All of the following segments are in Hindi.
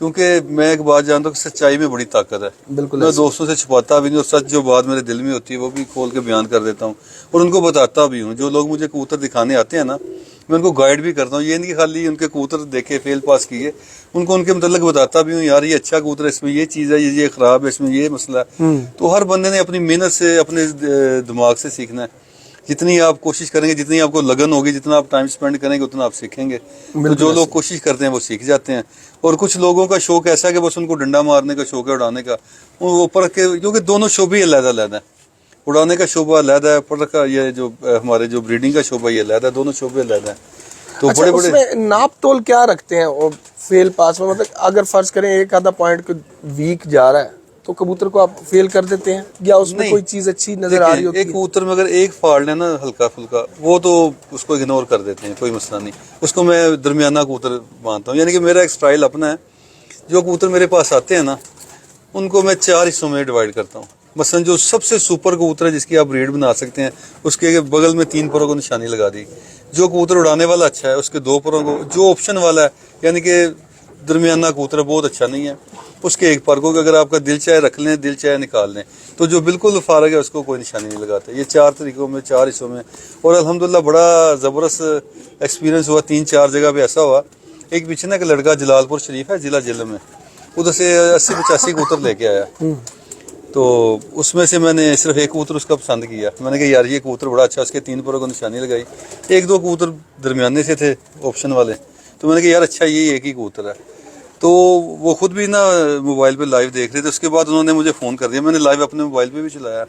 क्योंकि मैं एक बात जानता हूँ कि सच्चाई में बड़ी ताकत है। बिल्कुल मैं ऐसे। दोस्तों से छुपाता भी नहीं, और सच जो बात मेरे दिल में होती है वो भी खोल के बयान कर देता हूँ और उनको बताता भी हूँ। जो लोग मुझे कबूतर दिखाने आते हैं ना, मैं उनको गाइड भी करता हूँ। ये नहीं कि खाली उनके कबूतर देखे फेल पास किए, उनको उनके मतलब बताता भी हूँ, यार ये अच्छा कबूतर है, इसमें ये चीज़ है, ये खराब है, इसमें ये मसला है। तो हर बंदे ने अपनी मेहनत से, अपने दिमाग से सीखना है। जितनी आप कोशिश करेंगे, जितनी आपको लगन होगी, जितना आप टाइम स्पेंड करेंगे, उतना आप सीखेंगे। तो जो लोग कोशिश करते हैं वो सीख जाते हैं। और कुछ लोगों का शौक ऐसा है कि बस उनको डंडा मारने का शौक है, उड़ाने का, वो ऊपर के, क्योंकि दोनों शोबे अलग-अलग है। उड़ाने का शोबा अलग है, पर का ये जो हमारे जो ब्रीडिंग का शोबा ये अलग है, दोनों शोबे अलग है। तो अच्छा, बड़े बड़े उसमें नाप तोल क्या रखते हैं और फेल पास में? मतलब अगर फर्ज करें एक आधा पॉइंट वीक जा रहा है तो कबूतर को आप फेल कर देते हैं, या उसमें नहीं, कोई चीज अच्छी नजर आ रही होती एक है? कबूतर में अगर एक फॉल्ट है ना हल्का फुल्का, वो तो उसको इग्नोर कर देते हैं, कोई मसला नहीं। उसको मैं दरमियाना कबूतर मानता हूँ। यानी कि मेरा एक स्टाइल अपना है। जो कबूतर मेरे पास आते हैं ना, उनको मैं 4 हिस्सों में डिवाइड करता हूँ। मसलन जो सबसे सुपर कबूतर है, जिसकी आप ब्रीड बना सकते हैं, उसके बगल में 3 परों को निशानी लगा दी। जो कबूतर उड़ाने वाला अच्छा है, उसके 2 परों को। जो ऑप्शन वाला है, यानी कि दरमियाना कबूतर बहुत अच्छा नहीं है, उसके 1 पर को अगर आपका दिल चाहे रख लें, दिल चाहे निकाल लें। तो जो बिल्कुल फारग है उसको कोई निशानी नहीं लगाता। ये 4 तरीकों में, 4 हिस्सों में। और अल्हम्दुलिल्लाह बड़ा ज़बरदस्त एक्सपीरियंस हुआ। 3-4 जगह पे ऐसा हुआ। एक पीछे ना एक लड़का जलालपुर शरीफ है, जिला जिले में, उधर से 80-85 कबूतर लेके आया। तो उसमें से मैंने सिर्फ एक कबूतर उसका पसंद किया। मैंने कहा यार ये कबूतर बड़ा अच्छा, उसके 3 परों को निशानी लगाई। 1-2 कबूतर दरमियाने से थे, ऑप्शन वाले। तो मैंने कहा यार अच्छा ये एक ही कबूतर है। तो वो खुद भी ना मोबाइल पे लाइव देख रहे थे। उसके बाद उन्होंने मुझे फ़ोन कर दिया। मैंने लाइव अपने मोबाइल पे भी चलाया।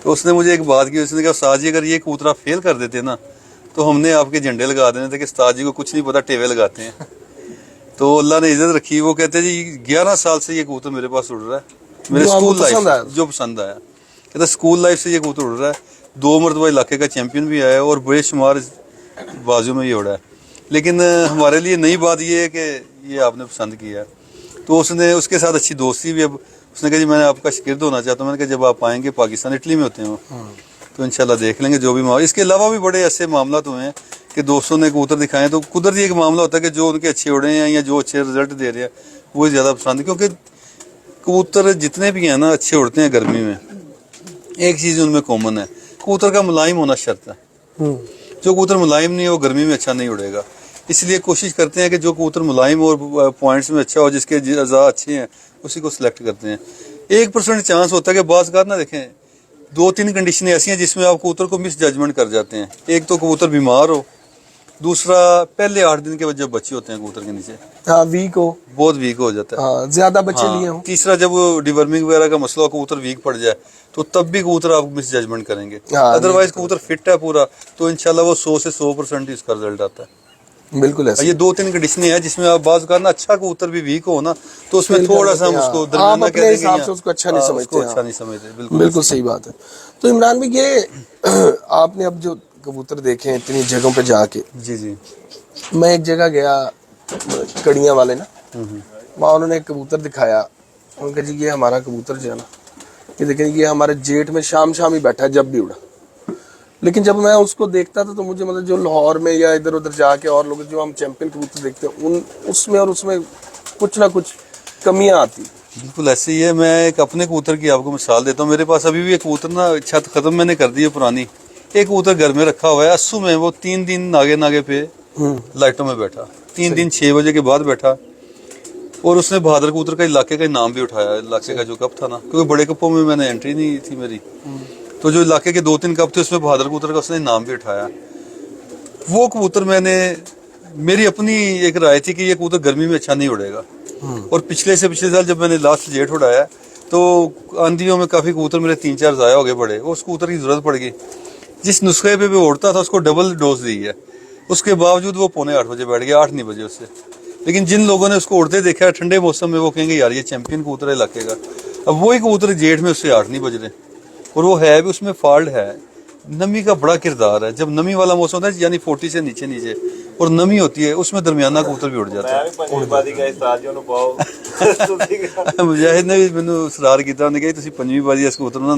तो उसने मुझे एक बात की, उसने कहा उस्ताद जी अगर ये कबूतर आप फेल कर देते ना, तो हमने आपके झंडे लगा देने थे कि उस्ताद जी को कुछ नहीं पता, टेवे लगाते हैं। तो अल्लाह ने इज्जत रखी। वो कहते जी 11 साल से ये कबूतर मेरे पास उड़ रहा है, मेरे स्कूल लाइफ जो पसंद आया। कहता स्कूल लाइफ से ये कबूतर उड़ रहा है। 2 मरतबा इलाके का चैंपियन भी आया है और बेशुमार बाजू में ये उड़ा है। लेकिन हमारे लिए नई बात ये है कि ये आपने पसंद किया है। तो उसने, उसके साथ अच्छी दोस्ती भी। अब उसने कहा जी मैं आपका शागिर्द होना चाहता हूँ। मैंने कहा जब आप आएंगे, पाकिस्तान इटली में होते हैं वो, तो इंशाल्लाह देख लेंगे जो भी मामला। इसके अलावा भी बड़े ऐसे मामला हुए हैं कि दोस्तों ने कबूतर दिखाए। तो कुदरती एक मामला होता है कि जो उनके अच्छे उड़े हैं या जो अच्छे रिजल्ट दे रहे हैं वो ज़्यादा पसंद है। क्योंकि कबूतर जितने भी हैं ना अच्छे उड़ते हैं गर्मी में। एक चीज़ उनमें कॉमन है, कबूतर का मुलायम होना शर्त है। जो कबूतर मुलायम नहीं है वो गर्मी में अच्छा नहीं उड़ेगा। इसलिए कोशिश करते हैं कि जो कबूतर मुलायम और पॉइंट्स में अच्छा हो, जिसके अज़ा अच्छे हैं, उसी को सिलेक्ट करते हैं। 1% चांस होता है कि बाज़ ना देखें 2-3 कंडीशनें ऐसी हैं जिसमें आप कबूतर को मिस जजमेंट कर जाते हैं। एक तो कबूतर बीमार हो, दूसरा पहले 8 दिन के बाद जब बच्चे होते हैं कबूतर के नीचे, हाँ, वीक हो, बहुत वीक हो जाता है। हाँ, ज्यादा बच्चे लिए हाँ, हो। तीसरा जब वो डिवर्मिंग वगैरह का मसला हो, कबूतर वीक पड़ जाए, तो तब भी कबूतर आप मिस जजमेंट करेंगे। हाँ, अदरवाइज कबूतर फिट है पूरा, तो इंशाल्लाह वो 100 से 100% ही उसका रिजल्ट आता है। बिल्कुल ऐसे। ये 2-3 कंडीशनें हैं जिसमें आप बात करना अच्छा कबूतर भी वीक हो ना, तो उसमें थोड़ा सा हम उसको दरमियाना अपने हिसाब से उसको अच्छा नहीं समझते। अच्छा नहीं समझते। बिल्कुल सही बात है। तो इमरान भाई ये आपने अब जो कबूतर देखे हैं इतनी जगहों पे जाके, जी जी, मैं एक जगह गया, कड़ियाँ वाले ना, वहाँ उन्होंने एक कबूतर दिखाया। उन्होंने कहा जी ये हमारा कबूतर जो है ना, ये देखें ये हमारे जेठ में शाम शाम ही बैठा है जब भी उड़ा। लेकिन जब मैं उसको देखता था तो मुझे मतलब जो लाहौर में या इधर उधर जाके और लोग जो हम चैंपियन कबूतर देखते हैं उन उसमें और उसमें कुछ ना कुछ कमियां आती। बिल्कुल ऐसे ही है। मैं एक अपने कबूतर की आपको मिसाल देता हूँ। मेरे पास अभी भी एक कबूतर ना, छत खत्म मैंने कर दी है पुरानी, एक कबूतर घर में रखा हुआ है अस्सू में। वो 3 दिन नागे नागे पे लाइटों में बैठा, 3 दिन 6 बजे के बाद बैठा। और उसने बहादुर कबूतर का इलाके का नाम भी उठाया, इलाके का जो कप था ना, क्योंकि बड़े कपों में मैंने एंट्री नहीं थी मेरी। तो जो इलाके के 2-3 कप थे उसमें बहादुर कबूतर का उसने नाम भी उठाया। वो कबूतर मैंने, मेरी अपनी एक राय थी कि ये कबूतर गर्मी में अच्छा नहीं उड़ेगा। और पिछले साल जब मैंने लास्ट जेठ उड़ाया तो आंधियों में काफ़ी कबूतर मेरे 3-4 ज़ाया हो गए बड़े। उस कबूतर की ज़रूरत पड़ गई। जिस नुस्खे पे वो उड़ता था उसको डबल डोज दी है, उसके बावजूद वो 7:45 बजे बैठ गया, 8 नहीं बजे उससे। लेकिन जिन लोगों ने उसको उड़ते देखा है ठंडे मौसम में, वो कहेंगे यार ये चैंपियन कबूतर है इलाके का। अब वही कबूतर जेठ में उससे 8 नहीं बज रहे, और वो है भी, उसमें फॉल्ट है। नमी का बड़ा किरदार है। जब नमी वाला मौसम होता है, यानी 40 से नीचे और नमी होती है, उसमें दरमियाना कबूतर भी उड़ जाता है। मुजाहिद ने भी मैंने सरार किया, उन्हें कहा तुसी 5वीं बाजी इस कबूतर ना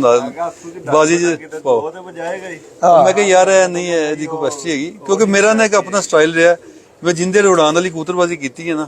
बाजी पाओ। मैं कहा यार नहीं है ਇਹਦੀ कैपेसिटी हैगी, क्योंकि मेरा ना एक अपना स्टाइल रहा है। मैं जिंदे उड़ान वाली कबूतरबाजी की है ना,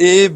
A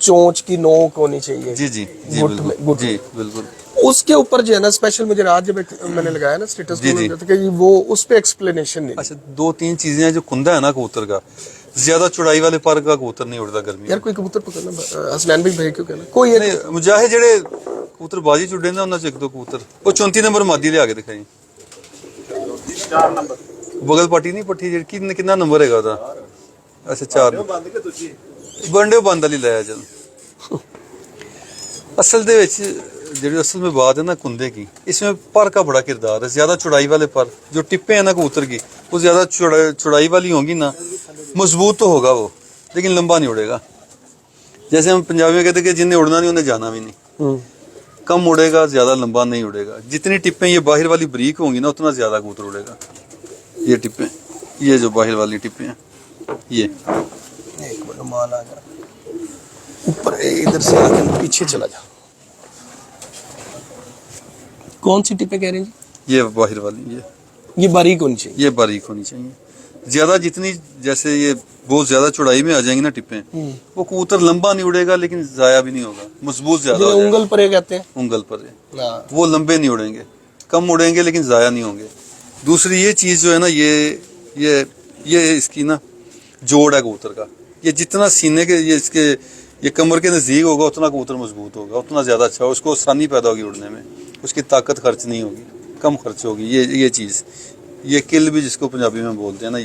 चोंच की नोक होनी चाहिए जी जी जी गुट में, बिल्कुल गुट जी बिल्कुल। उसके ऊपर जो है ना स्पेशल मुझे आज जब मैंने लगाया ना स्टेटस जी, जी। कि वो उस पे एक्सप्लेनेशन नहीं अच्छा, दो तीन चीजें हैं जो कुंदा है ना कबूतर का, ज्यादा चौड़ाई वाले पर का कबूतर नहीं उड़ता गर्मी में। यार कोई कबूतर पकड़ना हसनैन भाई भाई क्यों कहना कोई एक नहीं मुजाहे जेड़े कबूतर बाजी चुड़े ना उन्होंने एक दो कबूतर वो 34 नंबर मादी लिया के दिखाई 4 नंबर बगल पाटी नहीं पट्टी जेड़ी कितना नंबर हैगा ਉਹਦਾ। अच्छा 4 ਬੰਦ ਕੇ ਤੁਸੀਂ बंडे बंद वाली लाया चल। असल दे विच जेड़ी असल में बात है ना कुंदे की, इसमें पर का बड़ा किरदार है। ज्यादा चौड़ाई वाले पर जो टिप्पे हैं ना कबूतर की वो ज्यादा चौड़ाई वाली होंगी ना, मजबूत तो होगा वो लेकिन लंबा नहीं उड़ेगा। जैसे हम पंजाबी में कहते हैं कि जिन्हें उड़ना नहीं उन्हें जाना भी नहीं। कम उड़ेगा, ज्यादा लंबा नहीं उड़ेगा। जितनी टिप्पे ये बाहर वाली बरीक होंगी ना उतना ज्यादा कबूतर उड़ेगा। ये टिप्पे, ये जो बाहर वाली टिप्पे हैं ये एक मिनट माल आ गया ऊपर इधर से आके पीछे चला जा। कौन सी टिपें कह रहे हैं जी? ये बाहर वाली ये बारीक होनी चाहिए। ये बारीक होनी चाहिए। ज्यादा जितनी जैसे ये बहुत ज्यादा चौड़ाई में आ जाएंगी ना टिप्पे, वो कबूतर लंबा नहीं उड़ेगा लेकिन जाया भी नहीं होगा, मजबूत ज्यादा हो जिन्हें जाएगा। उंगल परे कहते हैं। उंगल पर है। हाँ। वो लंबे नहीं उड़ेंगे, कम उड़ेंगे लेकिन जाया नहीं होंगे। दूसरी ये चीज जो है ना, ये इसकी ना जोड़ है कबूतर का। ये जितना सीने के ये कमर के नजदीक होगा उतना कबूतर मजबूत होगा, उतना ज्यादा अच्छा होगा, उसको आसानी पैदा होगी उड़ने में, उसकी ताकत खर्च नहीं होगी, कम खर्च होगी। ये चीज, ये किल भी जिसको पंजाबी में बोलते हैं ना,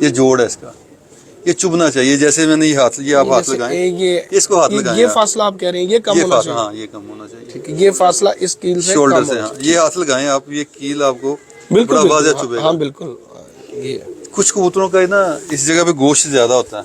ये जोड़ है इसका। ये चुभना चाहिए। जैसे मैंने ये आप हाथ लगाएं, इसको हाथ लगाएं। ये फासला आप कह रहे हैं ये कम होना चाहिए। हाँ, ये कम होना चाहिए। ठीक है, ये फासला इस कील से शोल्डर कम से, होना हाँ ये हाथ लगाएं आप, ये कील आपको बिल्कुल बड़ा वाज़ेह बिल्कुल, चुभेगा। हाँ बिल्कुल। ये कुछ कबूतरों का ना इस जगह पे गोश्त ज्यादा होता है,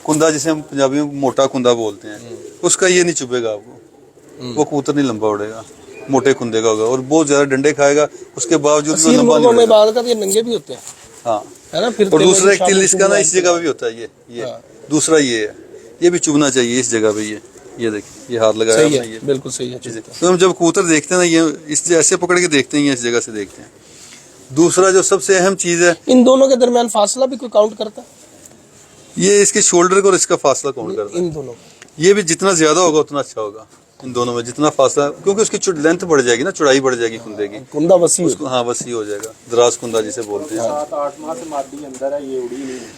कुंदा जिसे हम पंजाबी में मोटा कुंदा बोलते हैं, उसका ये नहीं चुभेगा आपको, वो कबूतर नहीं लंबा उड़ेगा, मोटे कुंदे का होगा और बहुत ज्यादा डंडे खाएगा, उसके बावजूद भी वो असील लंबा नहीं मुर्गों में उड़ेगा। बाल का ये नंगे भी होते हैं, हाँ, है ना। फिर और दूसरा एक तिल इसका ना इस जगह पे भी होता है। ये हाँ। दूसरा ये है, ये भी चुभना चाहिए इस जगह पे। ये देखिए, ये हाथ लगाया सही आपने, है, ये बिल्कुल सही है। तो हम जब कबूतर देखते हैं ना, ये इस ऐसे पकड़ के देखते हैं, ये इस जगह से देखते हैं। दूसरा जो सबसे अहम चीज है, इन दोनों के दरमियान फासला भी कोई काउंट करता है? ये इसके शोल्डर को और इसका फासला काउंट करता है। इन दोनों ये भी जितना ज्यादा होगा उतना अच्छा होगा इन दोनों में, जितना फासला, क्योंकि उसकी लेंथ बढ़ जाएगी ना, चौड़ाई बढ़ जाएगी कुंदे की, कुंदा वसी उसको हाँ वसी हो जाएगा, दराज कुंदा जिसे बोलते हैं। 7-8 माह से मादी अंदर है, ये उड़ी नहीं है।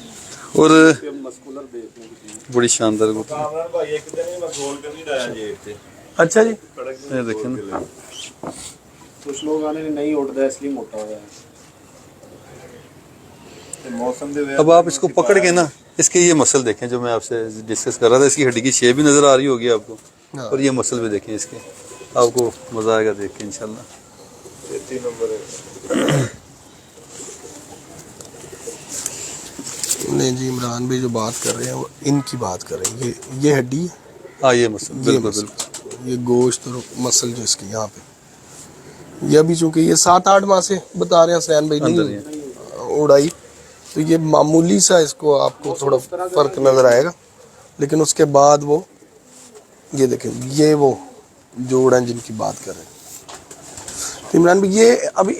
और ये मस्कुलर देखने की चीज। बड़ी शानदार कबूतर। कामरान भाई एक दिन ही मैं गोल कर नहीं डाया जेब ते अच्छा जी। ये देखें ना, कुछ लोग आने नहीं उड़ता इसलिए मोटा हो गया है। ते मौसम दे अब आप इसको पकड़ के ना, इसके ये मसल देखें जो मैं आपसे डिस्कस कर रहा था, इसकी हड्डी की शेप भी नजर आ रही होगी आपको, और ये मसल भी देखें इसके, आपको मजा आएगा देख के इंशाल्लाह। 3 नंबर है। नहीं जी, इमरान भाई जो बात कर रहे हैं वो इनकी बात कर रहे हैं। ये हड्डी है, हाँ ये मसल, ये बिल्कुल मसल, बिल्कुल। ये गोश्त और मसल जो इसकी यहाँ पे, ये अभी चूंकि ये 7-8 माह से बता रहे हैं सैन भाई अंदर नहीं उड़ाई, तो ये मामूली सा इसको आपको थोड़ा फर्क नजर आएगा, लेकिन उसके बाद वो ये देखें, ये वो जोड़ हैं जिनकी बात कर रहे हैं। तो इमरान भाई ये अभी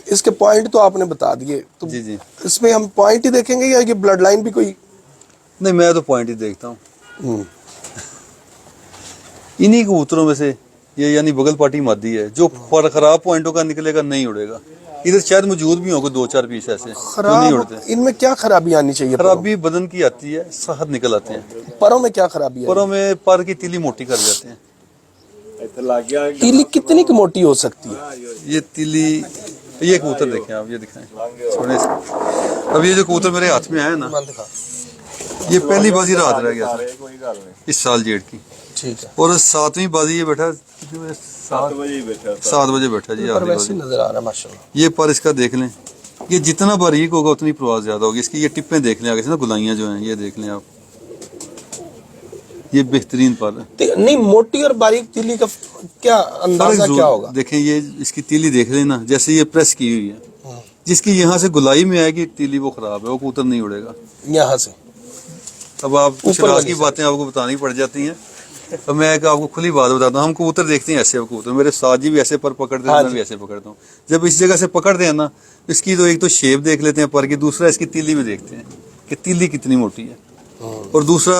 इसके पॉइंट तो आपने बता दिए, तो जी जी, इसमें हम पॉइंट ही देखेंगे या ये ब्लड लाइन भी कोई? नहीं मैं तो पॉइंट ही देखता हूँ। इन्हीं कबूतरों में से ये यानी बगल पार्टी मादी है, जो खराब पॉइंटों का निकलेगा नहीं उड़ेगा। इधर शायद मौजूद भी होगा 2-4 पीस ऐसे तो नहीं उड़ते। इनमें क्या खराबी आनी चाहिए? खराबी बदन की आती है, सहद निकल आते हैं। परों में क्या खराबी है? परों में पर की तिली मोटी कर जाते हैं। इधर लग गया तीली कितनी की मोटी हो सकती है? ये तिली, ये कबूतर देखें आप, ये दिखाएं सोने से। अब ये जो कबूतर मेरे हाथ में आया ना, ये पहली बाजी रात रह गया था कोई गल नहीं। इस साल जेठ की, ठीक है। और 7वीं बाजी ये बैठा 7 बजे ही बैठा था। 7 बजे बैठा जी पर आखिरी वैसे बाजी। नजर आ रहा है माशाल्लाह। ये पर इसका देख लें, ये जितना बारीक होगा उतनी प्रवास ज्यादा होगी इसकी। ये टिप्पे देख लें आगे से ना, गुलाइयां जो हैं ये देख लें आप, ये बेहतरीन पर है। नहीं, मोटी और बारीक तीली का क्या अंदाजा क्या होगा? देखें ये इसकी तीली देख लें ना, जैसे ये प्रेस की हुई है, जिसकी यहाँ से गुलाई में आएगी तीली वो खराब है, वो कबूतर नहीं उड़ेगा यहाँ से। अब आप कुछ ऊपर राज वाली की से। बातें आपको बतानी पड़ जाती हैं। अब मैं एक आपको खुली बात बताता हूँ, हम कबूतर देखते हैं ऐसे, कबूतर मेरे साथ जी भी ऐसे पर पकड़ते हैं, हाँ मैं जी। भी ऐसे पकड़ता हूँ। जब इस जगह से पकड़ते हैं ना, इसकी तो एक तो शेप देख लेते हैं पर की, दूसरा इसकी तीली भी देखते हैं कि तीली कितनी मोटी है, और दूसरा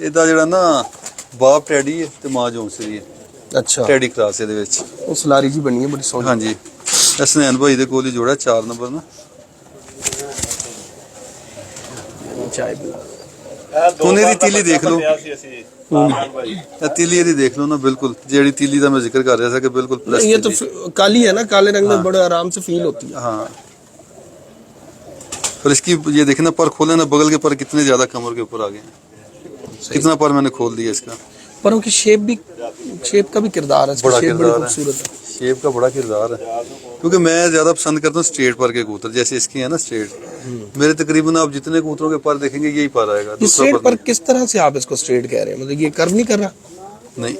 ਇਹਦਾ ਜਿਹੜਾ ਨਾ ਬਾਪ ਟੈਡੀ ਹੈ ਤੇ ਮਾਂ ਜੌਂਸਰੀ ਹੈ. ਅੱਛਾ, ਟੈਡੀ ਕਲਾਸ ਇਹਦੇ ਵਿੱਚ. ਉਹ ਸਲਾਰੀ ਜੀ ਬਣੀ ਹੈ ਬੜੀ ਸੋਹਣੀ. ਹਾਂਜੀ, ਹਸਨੈਨ ਭਾਈ ਦੇ ਕੋਲ ਹੀ ਜੋੜਾ 4 ਨੰਬਰ ਨਾ. ਚਾय ਪਿਲਾ. ਉਹਨੇ ਦੀ ਤੀਲੀ ਦੇਖ ਲਓ, ਅਸੀਂ ਕਾਮਰਾਨ ਭਾਈ ਇਹ ਤੀਲੀ ਇਹਦੀ ਦੇਖ ਲਓ ਨਾ, ਬਿਲਕੁਲ ਜਿਹੜੀ ਤੀਲੀ ਦਾ ਮੈਂ ਜ਼ਿਕਰ ਕਰ ਰਿਹਾ ਸੀ ਕਿ ਬਿਲकुल प्लस. ये तो काली है ना, काले रंग में बड़े आराम से फील होती है. हाँ. फिर इसकी ये देखे ना पर खोले ना, बगल के पर कितने ज्यादा कमर के ऊपर आ गए हैं. कितना पर मैंने खोल दिया इसका. परों की शेप का भी किरदार है. इसकी बड़ा शेप बड़ी किरदार है. खूबसूरत है. शेप का बड़ा किरदार है, क्योंकि मैं ज्यादा पसंद करता हूँ स्ट्रेट पर के कबूतर, जैसे इसकी है ना स्ट्रेट. मेरे तकरीबन आप जितने कबूतरों के पर देखेंगे यही पर आएगा. ये स्ट्रेट पर किस तरह से आप इसको स्ट्रेट कह रहे हैं, मतलब ये कर्व नहीं कर रहा? नहीं,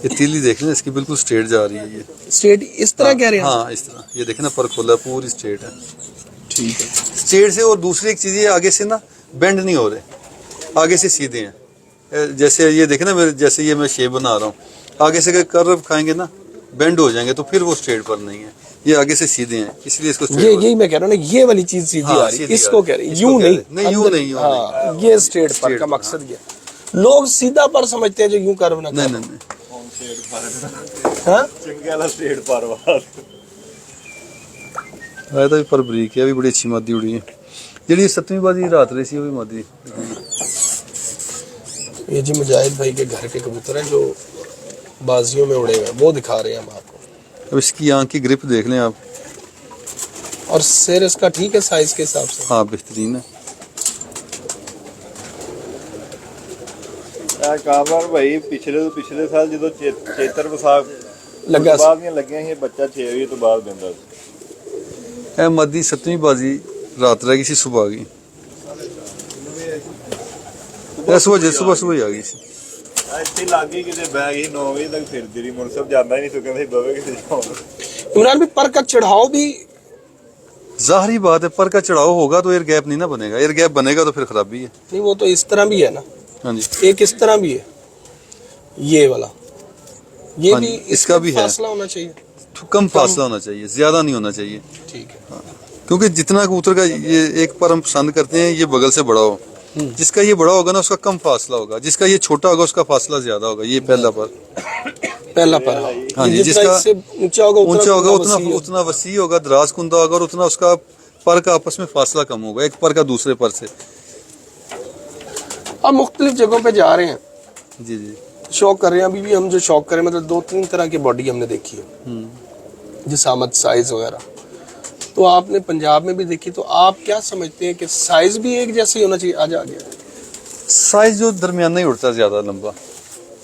ये तीली देख लें इसकी बिल्कुल स्ट्रेट जा रही है. ये स्ट्रेट इस तरह कह रहे हैं? हाँ इस तरह. ये देखे ना पर खोला पूरी स्ट्रेट है. ठीक है. स्ट्रेट से. और दूसरी एक चीज ये आगे से ना बेंड नहीं हो रहे, आगे से सीधे हैं. जैसे ये देखे ना मेरे, जैसे ये मैं शेप बना रहा हूँ, आगे से कर्व खाएंगे ना बेंड हो जाएंगे तो फिर वो स्ट्रेट पर नहीं है. ये आगे से सीधे हैं, इसलिए इसको ये यही मैं कह रहा हूँ ना, ये वाली चीज सीधी हाँ, आ रही है. सीधी इसको आ रही कह है. रहे हैं, इसको यूं कह नहीं. रहे हैं. नहीं, यूं नहीं, यूं हाँ, ये स्ट्रेट पर स्ट्रेट का पर, मकसद ये. लोग सीधा पर समझते हैं जो यूं कर्व ना नहीं करे. नहीं नहीं. हाँ? ਚੰਗੇ ਵਾਲਾ ਸਟੇਟ ਪਰਵਾਰ ਆਇਆ ਤਾਂ ਵੀ ਪਰ ਬਰੀਕ ਹੈ, ਵੀ ਬੜੀ ਅੱਛੀ ਮਾਦੀ ਉੜੀ ਹੈ. ਜਿਹੜੀ 7ਵੀਂ ਬਾਜੀ ਰਾਤ ਰਹੀ ਸੀ ਉਹ ਵੀ ਮਾਦੀ. ये जी मुजाहिद भाई के घर के कबूतर हैं जो बाजियों में उड़े हुए हैं, वो दिखा रहे हैं हम आपको. अब इसकी आंख की ग्रिप देख लें आप. और सिर इसका ठीक है साइज के हिसाब से. हाँ बेहतरीन है. ਇਹ ਕਾਮਰਾਨ ਭਾਈ ਪਿਛਲੇ ਸਾਲ ਜਦੋਂ ਚੇਤਰ ਵਿਸਾਖ ਲੱਗਾ ਸੀ. ਬਾਅਦ ਦੀਆਂ ਲੱਗੀਆਂ ਸੀ, ਬੱਚਾ 6 ਵਜੇ ਤੋਂ ਬਾਅਦ ਦਿੰਦਾ ਸੀ. ਇਹ ਮਾਦੀ 7ਵੀਂ ਬਾਜੀ ਰਾਤ ਰਹਿ ਗਈ ਸੀ, ਸੁਬਹ ਆ ਗਈ. ਇਹ ਸੁਬਹ ਹੀ ਆ ਗਈ ਸੀ. ਇੱਥੇ ਲੱਗ ਗਈ ਕਿਤੇ ਬਹਿ ਗਈ 9 ਵਜੇ ਤੱਕ ਫਿਰਦੀ ਰਹੀ. ਮੁਨਸਬ ਜਾਂਦਾ ਹੀ ਨਹੀਂ ਤੂੰ ਕਹਿੰਦੇ ਬਵੇ ਕਿਤੇ ਜਾਓ. इमरान भाई पर का चढ़ाव भी ज़ाहरी बात है, पर का चढ़ाव होगा तो एयर गैप नहीं ना बनेगा. एयर गैप बनेगा तो फिर खराबी है. नहीं, वो तो इस तरह भी है ना. हाँ जी. एक इस तरह भी है, ये वाला. ये हाँ भी जी, इसका भी है. फासला होना चाहिए. कम फासला होना चाहिए, ज्यादा नहीं होना चाहिए. ठीक है. क्योंकि जितना कबूतर का ये एक पर हम पसंद करते हैं ये बगल से बड़ा हो, जिसका ये बड़ा होगा ना उसका कम फासला होगा, जिसका ये छोटा होगा उसका फासला ज्यादा होगा। ये पहला पर हाँ जी, जिसका जिसका ऊंचा होगा ऊंचा होगा वसी होगा। उतना वसी होगा, दराज कुंदा होगा, और उतना उसका पर का आपस में फासला कम होगा, एक पर का दूसरे पर से। आप मुख्तलिफ जगहों पे जा रहे हैं, जी जी। शौक कर रहे हैं, अभी भी हम जो शौक करें मतलब 2-3 तरह की बॉडी हमने देखी है, जिसामत, साइज वगैरह। तो आपने पंजाब में भी देखी, तो आप क्या समझते हैं कि साइज भी एक जैसे ही होना चाहिए? आज आ गया साइज जो दरमियाना ही उड़ता है, ज्यादा लंबा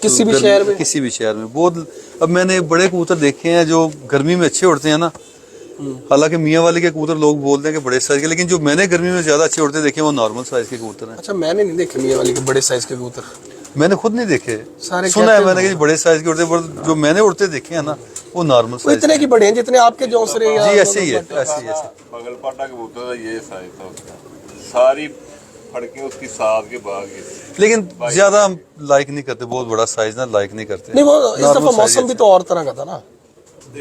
किसी भी गर्मी- शहर में, किसी भी शहर में बहुत। अब मैंने बड़े कबूतर देखे हैं जो गर्मी में अच्छे उड़ते हैं ना, हालांकि मियाँ वाले के कबूतर लोग बोलते हैं कि बड़े साइज के, लेकिन जो मैंने गर्मी में ज्यादा अच्छे उड़ते देखे हैं वो नॉर्मल साइज के कबूतर हैं। अच्छा मैंने नहीं देखे मियाँ वाली के बड़े साइज के कबूतर, मैंने खुद नहीं देखे, सारे सुना कहते है मैंने हैं। कि बड़े साइज के उड़ते, पर जो मैंने उड़ते देखे हैं ना वो नॉर्मल वो साइज इतने की बड़े हैं जितने आपके जौसरे या जी, ऐसे ही है, ऐसे ही ऐसे। पगलपाटा कबूतर का ये साइज था उसका, सारी फड़कें उसकी साथ के भाग गई। लेकिन ज्यादा हम लाइक नहीं करते, बहुत बड़ा साइज ना लाइक नहीं करते। नहीं, वो इस Normal दफा size मौसम भी है। तो और तरह का था ना,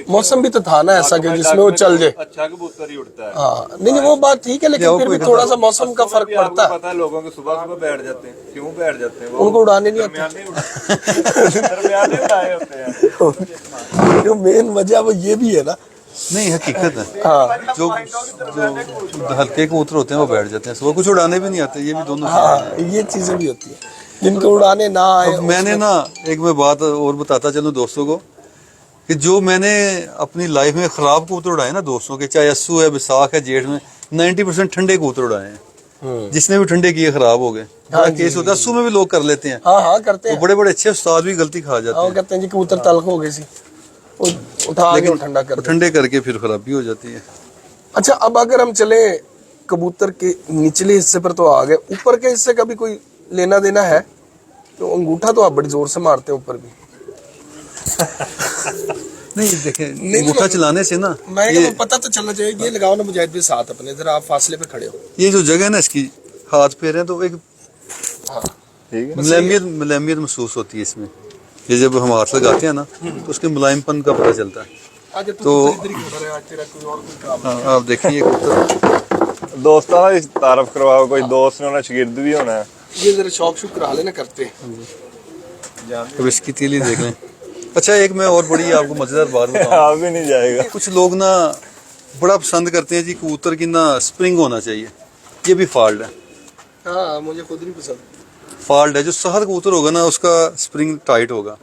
मौसम भी तो था ना ऐसा कि जिसमें वो चल जाए। अच्छा कबूतर ही उड़ता है। हाँ नहीं वो बात ठीक है, या लेकिन वो फिर भी कोई थोड़ा सा मौसम का फर्क आपको पड़ता है। पता है लोगों के सुबह सुबह बैठ जाते हैं, क्यों बैठ जाते हैं? उनको उड़ाने नहीं आते। दरमियाने उड़ाए होते हैं। जो मेन वजह वो ये भी है ना। नहीं, हकीकत है। हाँ जो हल्के कबूतर होते हैं वो बैठ जाते हैं सुबह, कुछ उड़ाने भी नहीं आते, ये भी दोनों चीजें हैं। हाँ ये चीजें भी होती है जिनको उड़ाने ना आए। अब मैंने ना एक मैं बात और बताता चलूं दोस्तों को, कि जो मैंने अपनी लाइफ में खराब कबूतर उड़ाए ना दोस्तों के, चाहे अस्सू है, बैसाख है, जेठ में 90% ठंडे कबूतर उड़ाए हैं। जिसने भी ठंडे किए खराब हो गए। बड़ा केस होता है, अस्सू में भी लोग कर लेते हैं, हाँ करते वो हैं। बड़े बड़े अच्छे उस्ताद भी गलती खा जाते हाँ वो हैं, कहते हैं जी कबूतर तलख हो गई सी, वो उठा के वो ठंडा कर वो दे। ठंडे करके फिर खराबी हो जाती है। अच्छा अब अगर हम चले कबूतर के निचले हिस्से पर तो आ गए, ऊपर के हिस्से का भी कोई लेना देना है? तो अंगूठा तो आप बड़ी जोर से मारते हैं ऊपर भी। नहीं देखें, अंगूठा चलाने से ना मैंने कहा पता तो चलना चाहिए। ये लगाओ ना मुजाहिद भी साथ अपने, जरा आप फासले पे खड़े हो। ये जो जगह है ना इसकी, हाथ फेर हैं तो एक हाँ ठीक है। मुलायमियत महसूस होती है इसमें। ये जब हम हाथ लगाते हैं ना तो उसके मुलायमपन का पता चलता है। आज तो इधर ही खड़ा रहे, आज तेरा कोई और कोई काम हाँ, आप देखिए कबूतर दोस्तों ना तारफ करवाओ, कोई दोस्त ने होना, शागिर्द भी होना है। नहीं। ये जरा शौक शुक करा लेना करते हैं। अब इसकी तीली देख लें। अच्छा एक मैं और बड़ी आपको मजेदार बात बताऊं। आप भी नहीं जाएगा। कुछ लोग ना बड़ा पसंद करते हैं जी कबूतर की ना स्प्रिंग होना चाहिए, ये भी फॉल्ट है। हाँ मुझे खुद नहीं पसंद। फॉल्ट है, जो सहर कबूतर होगा ना उसका स्प्रिंग टाइट होगा।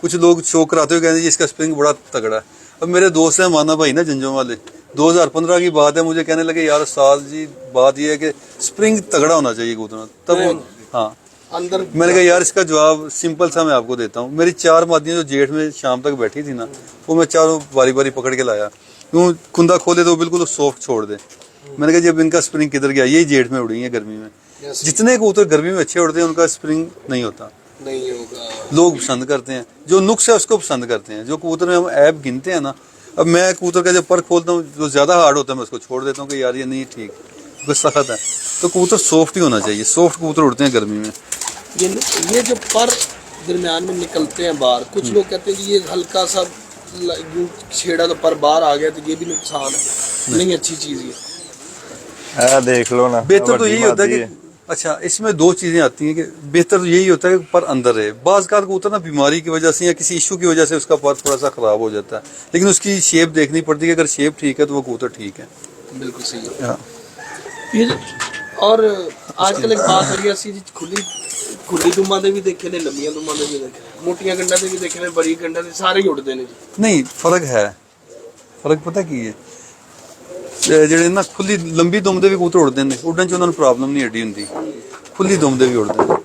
कुछ लोग शो कराते हुए कहते हैं जी इसका स्प्रिंग बड़ा तगड़ा है। अब मेरे दोस्त हैं माना भाई ना जंजों वाले, 2015 की बात है, मुझे कहने लगे यार उस्ताद जी बात ये है कि स्प्रिंग तगड़ा होना चाहिए कबूतर में, तब वो हाँ। अंदर मैंने कहा यार इसका जवाब सिंपल सा मैं आपको देता हूँ। मेरी 4 मादियाँ जो जेठ में शाम तक बैठी थी ना, वो मैं चारों बारी बारी पकड़ के लाया, क्यों कुंदा खोले तो बिल्कुल सॉफ्ट छोड़ दे। मैंने कहा जब इनका स्प्रिंग किधर गया, यही जेठ में उड़ी है गर्मी में। जितने कबूतर गर्मी में अच्छे उड़ते हैं उनका स्प्रिंग नहीं होता। नहीं होगा। लोग पसंद करते हैं, जो नुक्स है उसको पसंद करते हैं, जो कबूतर में हम ऐप गिनते हैं ना। अब मैं कबूतर का जब पर खोलता हूँ जो ज्यादा हार्ड होता है मैं उसको छोड़ देता हूँ कि यार ये नहीं ठीक, क्योंकि सख्त है। तो कबूतर सॉफ्ट ही होना चाहिए, सॉफ्ट कबूतर उड़ते हैं गर्मी में। ये जो पर दरमियान में निकलते हैं बाहर, कुछ लोग कहते हैं कि ये हल्का सा यूं छेड़ा तो पर बाहर आ गया तो ये भी नुकसान है, नहीं अच्छी चीज ये। देख लो ना, बेहतर तो यही होता है कि अच्छा इसमें 2 चीजें आती हैं कि बेहतर तो यही होता है कि पर अंदर रहे। बाज़ का कबूतर ना बीमारी की वजह से या किसी इशू की वजह से उसका पर थोड़ा सा खराब हो जाता है, लेकिन उसकी शेप देखनी पड़ती है, अगर शेप ठीक है तो वो कबूतर ठीक है। बिल्कुल सही है। हाँ। फिर और आजकल एक बात हो रही है ਅਸੀਂ खुली दुम्मा दे भी देखे ने, लंबियां दुम्मा दे भी देखे, मोटियां गंडा दे भी देखे ने, बड़ी गंडा दे सारे ही उड़ते ने जी। नहीं फर्क है, फर्क पता की है, ਜਿਹੜੇ ਨਾ ਖੁੱਲੀ ਲੰਬੀ ਦੁਮ ਦੇ ਵੀ ਕਬੂਤਰ ਉੜਦੇ ਨੇ, ਉੱਡਣ ਚ ਉਹਨਾਂ ਨੂੰ ਪ੍ਰੋਬਲਮ ਨਹੀਂ ਏਡੀ ਹੁੰਦੀ, ਖੁੱਲੀ ਦੁਮ ਦੇ ਵੀ ਉੜਦੇ ਨੇ।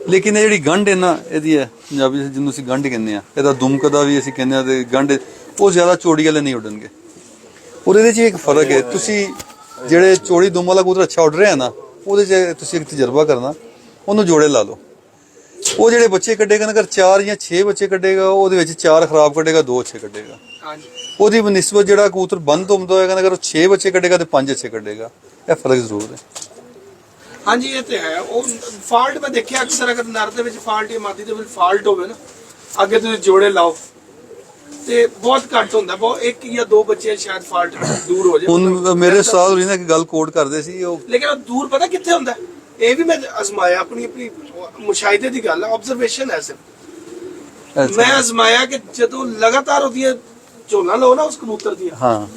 ਲੇਕਿਨ ਇਹ ਜਿਹੜੀ ਗੰਢ ਹੈ ਨਾ ਇਹਦੀ ਹੈ ਪੰਜਾਬੀ ਚ ਜਿਹਨੂੰ ਅਸੀਂ ਗੰਢ ਕਹਿੰਦੇ ਆ, ਇਹਦਾ ਦੁਮ ਕਦਾ ਵੀ ਅਸੀਂ ਕਹਿੰਦੇ ਆ, ਤੇ ਗੰਢ ਉਹ ਜ਼ਿਆਦਾ ਚੌੜੀ ਵਾਲੇ ਨਹੀਂ ਉੱਡਣਗੇ। ਔਰ ਇਹਦੇ ਚ ਇੱਕ ਫਰਕ ਹੈ, ਤੁਸੀਂ ਜਿਹੜੇ ਚੌੜੀ ਦੁਮ ਵਾਲਾ ਕਬੂਤਰ ਅੱਛਾ ਉੱਡ ਰਿਹਾ ਨਾ, ਉਹਦੇ ਚ ਤੁਸੀਂ ਇੱਕ ਤਜਰਬਾ ਕਰਨਾ, ਉਹਨੂੰ ਜੋੜੇ ਲਾ ਲਓ। ਉਹ ਜਿਹੜੇ ਬੱਚੇ ਕੱਢੇਗਾ ਨਾ, ਅਗਰ 4 ਜਾਂ 6 ਬੱਚੇ ਕੱਢੇਗਾ, ਉਹਦੇ ਵਿੱਚ 4 ਖਰਾਬ ਕੱਢੇਗਾ, 2 ਅੱਛੇ ਕੱਢੇਗਾ। ਉਹਦੀ ਬਨਿਸਬਤ ਜਿਹੜਾ ਕਬੂਤਰ ਬੰਦ ਤੁਮਦਾ ਹੋਏਗਾ ਨਾ, ਅਗਰ ਉਹ 6 ਬੱਚੇ ਕੱਢੇਗਾ ਤੇ 5 ਅੱਛੇ ਕੱਢੇਗਾ। ਇਹ ਫਰਕ ਜ਼ਰੂਰ ਹੈ। ਹਾਂਜੀ ਇਹ ਤੇ ਹੈ। ਉਹ ਫਾਲਟ ਮੈਂ ਦੇਖਿਆ ਅਕਸਰ, ਅਗਰ ਨਰ ਦੇ ਵਿੱਚ ਫਾਲਟ ਜਾਂ ਮਾਦੀ ਦੇ ਵਿੱਚ ਫਾਲਟ ਹੋਵੇ ਨਾ, ਅੱਗੇ ਤੁਸੀਂ ਜੋੜੇ ਲਾਓ ਤੇ ਬਹੁਤ ਘੱਟ ਹੁੰਦਾ, ਬਹੁਤ 1 ਜਾਂ 2 ਬੱਚੇ ਸ਼ਾਇਦ ਫਾਲਟ ਦੂਰ ਹੋ ਜਾਏ। ਹੁਣ ਮੇਰੇ ਉਸਤਾਦ ਹੋਰੀ ਨੇ ਇੱਕ ਗੱਲ ਕੋਡ ਕਰਦੇ ਸੀ, ਉਹ ਲੇਕਿਨ ਉਹ ਦੂਰ ਪਤਾ ਕਿੱਥੇ ਹੁੰਦਾ? ਇਹ ਵੀ ਮੈਂ ਅਜ਼ਮਾਇਆ ਆਪਣੀ ਮੁਸ਼ਾਹਿਦੇ ਦੀ ਗੱਲ ਹੈ, ਆਬਜ਼ਰਵੇਸ਼ਨ ਹੈ ਸਿਰਫ। ਮੈਂ ਅਜ਼ਮਾਇਆ ਕਿ ਜਦੋਂ ਲਗਾਤਾਰ ਉਹਦੀਆਂ ਝੋਲਾਂ ਲਓ ਨਾ ਉਸ ਕਬੂਤਰ ਦੀਆਂ, ਹਾਂ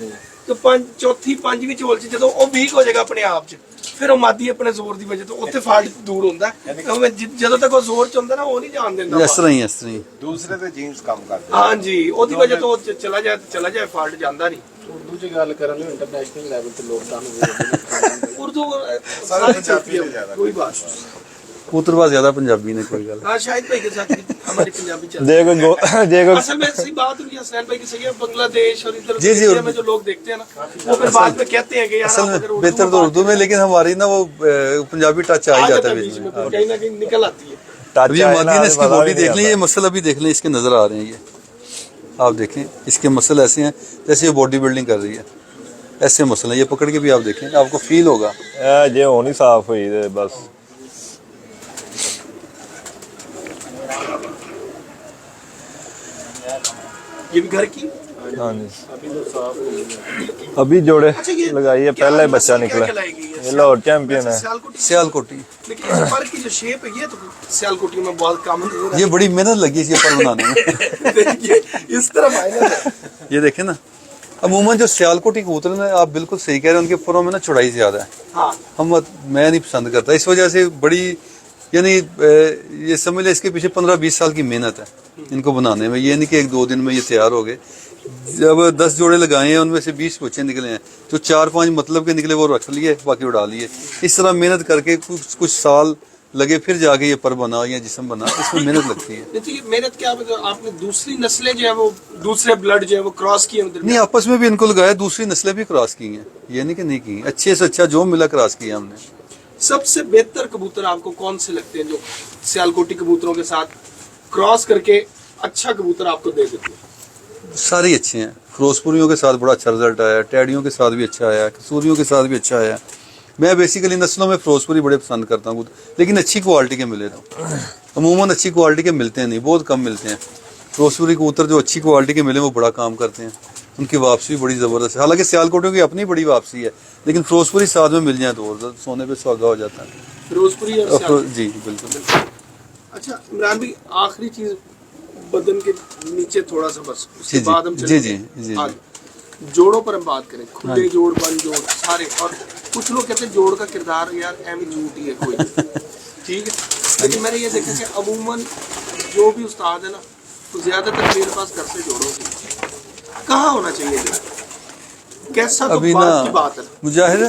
ਤੇ ਚੌਥੀ ਪੰਜਵੀਂ ਝੋਲ 'ਚ ਜਦੋਂ ਉਹ ਵੀਕ ਹੋ ਜਾਏਗਾ ਆਪਣੇ ਆਪ 'ਚ, ਫਿਰ ਉਹ ਮਾਦੀ ਆਪਣੇ ਜ਼ੋਰ ਦੀ ਵਜ੍ਹਾ ਤੋਂ ਉੱਥੇ ਫਾਲਟ ਦੂਰ ਹੁੰਦਾ ਹੈ। ਜਦੋਂ ਤੱਕ ਉਹ ਜ਼ੋਰ 'ਚ ਹੁੰਦਾ ਨਾ, ਉਹ ਨਹੀਂ ਜਾਣ ਦਿੰਦਾ। ਇਸ ਤਰ੍ਹਾਂ ਹੀ ਦੂਸਰੇ ਦੇ ਜੀਨਸ ਕੰਮ ਕਰਦੇ। ਹਾਂਜੀ, ਉਹਦੀ ਵਜ੍ਹਾ ਤੋਂ ਉਹ ਚਲਾ ਜਾਏ ਫਾਲਟ ਜਾਂਦਾ ਨਹੀਂ। ਉਰਦੂ 'ਚ ਗੱਲ ਕਰਨ ਲਈ ਇੰਟਰਨੈਸ਼ਨਲ ਲੈਵਲ ਤੇ ਲੋਕ ਤੁਹਾਨੂੰ ਉਰਦੂ सारी चलती है, कोई बात नहीं। कबूतरबाज ज्यादा पंजाबी ने, कोई गल। हाँ, शाहिद भाई के साथ भी हमारी पंजाबी चलती है। असल में सही बात हुई है हसनैन भाई की, सही है। बांग्लादेश और इधर जी, इंडिया में जो लोग देखते हैं ना, वो फिर बाद में कहते हैं कि यार असल आप में अगर बेहतर तो उर्दू में, लेकिन हमारी ना वो पंजाबी टच आ ही जाता है बीच में। कहीं ना कहीं निकल आती है। अब ये मादी ने इसकी बॉडी देख ली, ये मसल अभी देख लें, इसके नजर आ रहे हैं। ये आप देखें, इसके मसल ऐसे हैं जैसे ये बॉडी बिल्डिंग कर रही है, ऐसे मसल है। ये पकड़ के भी आप देखें, आपको फील होगा। ਜੇ ਹੋ ਨਹੀਂ ਸਾਫ਼ ਹੋਈ ਤੇ ਬਸ ये भी घर की। हाँ जी, अभी जोड़े अच्छा, ये लगाई है, क्या पहला ही नस्ल बच्चा क्या निकला। कहलाएगी ये लाहौर चैंपियन है। सियालकोटी। सियालकोटी, लेकिन इस पर की जो शेप है, ये तो सियालकोटी में बहुत कॉमन हो रहा ये बड़ी मेहनत लगी इस पर बनाने में। है। देखिए इस तरह मायने है। ये देखें ना, अमूमन जो सियालकोटी कबूतर हैं, आप बिल्कुल सही कह रहे हैं, उनके फरों में ना चौड़ाई ज्यादा है। हाँ, मैं नहीं पसंद करता, इस वजह से बड़ी, यानी ये समझ ले इसके पीछे 15-20 साल की मेहनत है इनको बनाने में। ये नहीं कि 1-2 दिन में ये तैयार हो गए। जब 10 जोड़े लगाए हैं, उनमें से 20 बच्चे निकले हैं, जो 4-5 मतलब के निकले वो रख लिए, बाकी उड़ा लिए। इस तरह मेहनत करके कुछ साल लगे, फिर जाके ये पर बना या जिस्म बना, इसमें मेहनत लगती है। नहीं तो ये मेहनत क्या मतलब, आपने दूसरी नस्लें जो है वो दूसरे ब्लड जो है वो क्रॉस किए उधर। नहीं, आपस में भी इनको लगाया, दूसरी नस्लें भी क्रॉस की हैं, ये नहीं कि नहीं की। अच्छे से अच्छा जो मिला क्रॉस किया हमने। सबसे बेहतर कबूतर आपको कौन से लगते हैं जो सियालकोटी कबूतरों के साथ क्रॉस करके अच्छा कबूतर आपको दे देते हैं? सारे ही अच्छे हैं। फिरोजपुरियों के साथ बड़ा अच्छा रिजल्ट आया, टैडियों के साथ भी अच्छा आया, कसूरियों के साथ भी अच्छा आया। मैं बेसिकली नस्लों में फिरोजपुरी बड़े पसंद करता हूँ, लेकिन अच्छी क्वालिटी के मिले तो। अमूमन अच्छी क्वालिटी के मिलते हैं नहीं, बहुत कम मिलते हैं। फिरोजपुरी कबूतर जो अच्छी क्वालिटी के मिले वो बड़ा काम करते हैं, उनकी वापसी भी बड़ी ज़बरदस्त है। हालांकि सियालकोटियों की अपनी बड़ी वापसी है, लेकिन फिरोजपुरी साथ में मिल जाए तो और सोने पे सुहागा हो जाता है। फिरोजपुरी और सियालकोटी। जी बिल्कुल। अच्छा इमरान भाई, आखिरी चीज बदन के नीचे थोड़ा सा बस, उसके जी, बाद हम जी, चलेंगे जी, जी, आगे। जोड़ों पर हम बात करें, खुले जोड़, बंद जोड़, सारे। और कुछ लोग कहते हैं जोड़ का किरदार यार एम झूठ ही है कोई, ठीक है। लेकिन मैंने ये देखा कि अमूमन जो भी उस्ताद है ना, तो ज्यादातर मेरे पास घर से जोड़ों की कहाँ होना चाहिए जोड़? कैसा तो अभी बात की ना बात है। मुजाहिर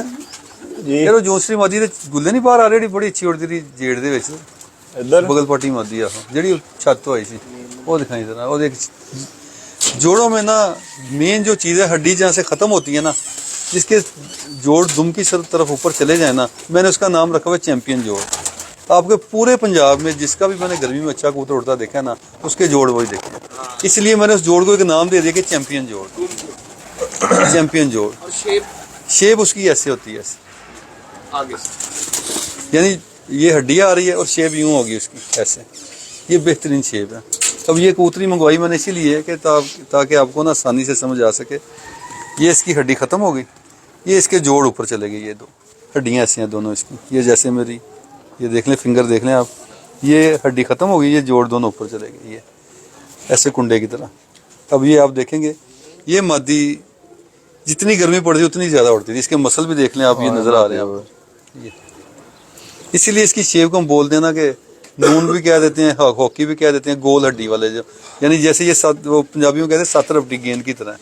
यार जोसरी मादी ਦੇ ਗੁੱਲੇ ਨਹੀਂ ਬਾਹਰ ਆ ਰਹੀ, ਬੜੀ ਅੱਛੀ ਉੜਦੀ ਰਹੀ ਜੇੜ ਦੇ ਵਿੱਚ इधर बगल पट्टी मादी आ ਜਿਹੜੀ छत तो आई सी, वो दिखाई जरा। और एक जोड़ों में ना मेन जो चीज़ है, हड्डी जहाँ से ख़त्म होती है ना, जिसके जोड़ दुम की तरफ ऊपर चले जाए ना, मैंने उसका नाम रखा हुआ चैंपियन जोड़। आपके पूरे पंजाब में जिसका भी मैंने गर्मी में अच्छा कबूतर उड़ता देखा है ना, उसके जोड़ वही देखे, इसलिए मैंने उस जोड़ को एक नाम दे दिया कि चैंपियन जोड़। चैंपियन जोड़। और शेप उसकी ऐसे होती है, ऐसे आगे से यानी ये हड्डियाँ आ रही है और शेप यूँ होगी उसकी ऐसे। ये बेहतरीन शेप है। अब ये कबूतरी मंगवाई मैंने इसीलिए कि ताकि आपको ना आसानी से समझ आ सके। ये इसकी हड्डी ख़त्म हो गई, ये इसके जोड़ ऊपर चले गए। ये दो हड्डियाँ ऐसी हैं दोनों इसकी, ये जैसे मेरी, ये देख लें, फिंगर देख लें आप, ये हड्डी ख़त्म हो गई, ये जोड़ दोनों ऊपर चले गए, ये ऐसे कुंडे की तरह। अब ये आप देखेंगे, ये मादी जितनी गर्मी पड़ती उतनी ज़्यादा उड़ती थी। इसके मसल भी देख लें आप, ये नज़र आ रहे हैं आप। ये इसीलिए इसकी शेप को हम बोलते हैं ना कि नून भी कह देते हैं, हॉकी भी कह देते हैं, गोल हड्डी वाले जो, यानी जैसे ये वो पंजाबियों कहते हैं 7 रबड़ी गेंद की तरह।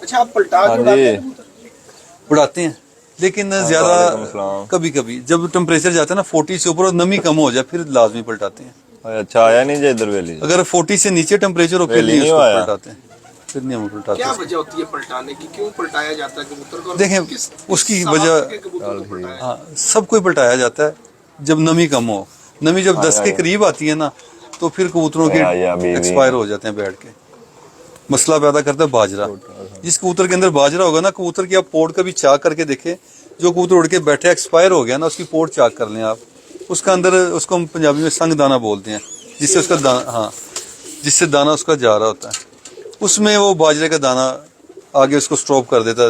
अच्छा, आप पलटा के उड़ाते हैं कबूतर? उड़ाते हैं, लेकिन ज़्यादा कभी कभी जब टेम्परेचर जाता है ना 40 से ऊपर और नमी कम हो जाए, फिर लाजमी पलटाते हैं। अच्छा आया नहीं इधर वेली, अगर 40 से नीचे टेम्परेचर हो फिर नहीं उसको पलटाते हैं, फिर नहीं हम पलटाते। क्या वजह होती है पलटाने की, क्यों पलटाया जाता है कबूतर को? देखें, उसकी वजह, हाँ, सब कोई पलटाया जाता है जब नमी कम हो। नमी जब 10 के करीब आती है ना, तो फिर कबूतरों के एक्सपायर हो जाते हैं बैठ के। मसला पैदा करता है बाजरा। जिस कबूतर के अंदर बाजरा होगा ना, कबूतर की आप पोर्ट कभी चाक करके देखें, जो कबूतर उड़ के बैठे एक्सपायर हो गया ना, उसकी पोर्ट चाक कर लें आप, उसका अंदर, उसको हम पंजाबी में संग दाना बोलते हैं, जिससे उसका दाना, हाँ, जिससे दाना उसका जा रहा होता है, उसमें वो बाजरे का दाना आगे उसको स्टॉप कर देता,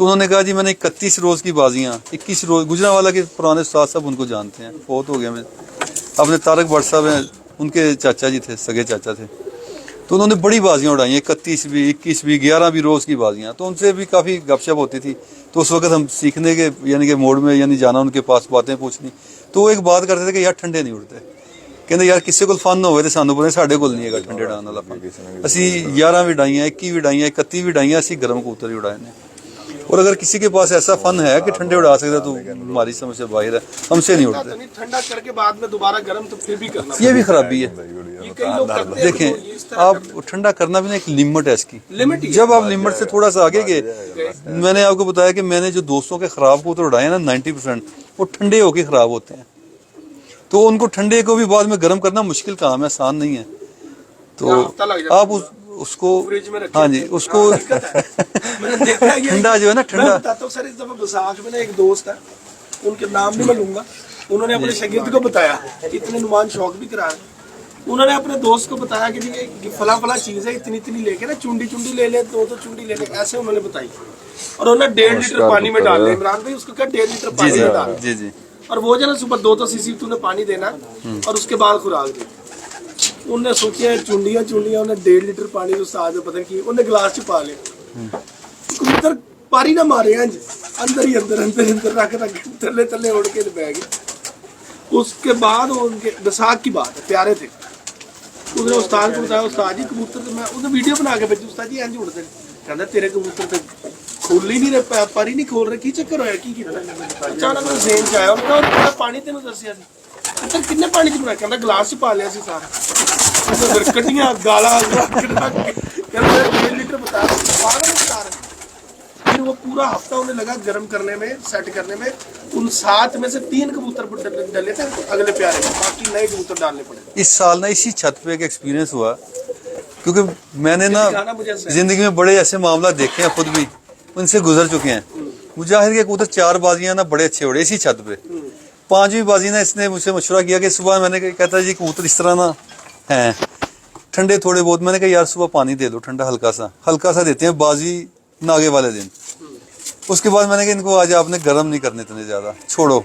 तो उन्होंने कहा जी मैंने 31 रोज की बाजियां, 21 रोज, गुजरांवाला के पुराने उस्ताद साहब उनको जानते हैं, बहुत हो गया मैं, अपने तारक भट्ट साहब हैं, उनके चाचा जी थे, सगे चाचा थे, तो उन्होंने बड़ी बाजियां उड़ाई, 31 भी, 21 भी, 11 भी रोज की बाजियां, तो उनसे भी काफ़ी गपशप होती थी। तो उस वक्त हम सीखने के यानी कि मोड में यानी जाना उनके पास, बातें पूछनी, तो वो एक बात करते थे कि यार ठंडे नहीं उड़ते, ਕਹਿੰਦੇ ਯਾਰ ਕਿਸੇ ਕੋਲ ਫਨ ਹੋਵੇ ਤੇ ਸਾਨੂੰ ਪਤਾ ਸਾਡੇ ਕੋਲ ਨਹੀਂ ਹੈਗਾ ਠੰਡੇ ਉਡਾਉਣ ਵਾਲਾ ਫਨ। ਅਸੀਂ 11 ਵੀ ਉਡਾਈਆਂ, 21 ਵੀ ਉਡਾਈਆਂ, 31 ਵੀ ਉਡਾਈਆਂ, ਅਸੀਂ ਗਰਮ ਕਬੂਤਰ ही उड़ाए हैं। और अगर किसी के पास ऐसा फन है कि ठंडे उड़ा सकता तो हमारी समझ से बाहर है, हमसे नहीं उड़ते। ठंडा करके बाद में दोबारा गर्म तो फिर भी करना, ये भी खराबी है। ये कई लोग करते हैं। देखें आप ठंडा करना भी ना एक लिमिट है इसकी, लिमिट ही है। जब आप लिमिट से थोड़ा सा आगे गए, मैंने आपको बताया कि मैंने जो दोस्तों के खराब कबूतर उड़ाए ना 90% वो ठंडे होके खराब होते हैं, तो उनको ठंडे को भी बाद में गर्म करना मुश्किल काम है, आसान नहीं है। तो आप उसको फ्रिज में रखें। हाँ जी उसको मैंने देखा है ये, ठंडा जो है ना, ठंडा मैं बताता हूँ सर, इस दफा बैसाख में ना एक दोस्त है, उनके नाम भी मैं लूंगा, उन्होंने अपने शागिर्द को बताया, इतने नुमान शौक भी कराया, उन्होंने अपने दोस्त को बताया कि जी ये फला फला चीज है, इतनी इतनी लेके ना चुंडी चुंडी ले ले, दो चुंडी ले ले, ऐसे उन्होंने बताई, और उन्होंने 1.5 लीटर पानी में डाल, इमरान भाई उसको क्या 1.5 लीटर पानी में डाल, जी जी, और वो जो ना सुबह 2 सीसी तूने पानी देना और उसके बाद खुराक दे। उन्हें सोचिया चुंडियां चुंडियां, उन्हें 1.5 लीटर पानी उस्ताद ने पता नहीं की उन्हें गिलास च पा ले, कबूतर पारी ना मारे हैं अंदर ही अंदर अंदर अंदर रख रख तले तले उड़ के बह गए। उसके बाद उनके बैसाख की बात है, प्यारे थे, उसने उस्ताद को बताया, उस्ताद जी कबूतर तो मैं उसने वीडियो बना के भेजी, उस्ताद जी इंज उड़ते, कहता तेरे कबूतर तो खोल ही नहीं रहे, पारी नहीं खोल रहे, की चक्कर होया की कीता? अचानक जेन च आया, उन्होंने पानी तेन दसिया सी, किन्ने पानी च बनाया, कहता गिलास च पा लिया सी सारा, फिर कटियां गाला, कहता 1.5 लीटर बता रहा। फिर वो पूरा हफ्ता उन्हें लगा गर्म करने में, सेट करने में, उन 7 में से 3 कबूतर डले थे अगले प्यारे में, बाकी नए कबूतर डालने पड़े। इस साल ना इसी छत पे एक एक्सपीरियंस हुआ, क्योंकि मैंने ना जिंदगी में बड़े ऐसे मामला देखे हैं, खुद भी उनसे गुजर चुके हैं। मुजाहिर के कबूतर 4 बाजियां ना बड़े अच्छे उड़े इसी छत पे, 5वीं बाजी ना इसने मुझसे मशवरा किया कि सुबह, मैंने कहता जी कबूतर इस तरह ना हैं ठंडे थोड़े बहुत, मैंने कहा यार सुबह पानी दे दो ठंडा, हल्का सा देते हैं बाजी नागे वाले दिन। उसके बाद मैंने कहा इनको आज आपने गर्म नहीं करने इतने ज्यादा, छोड़ो,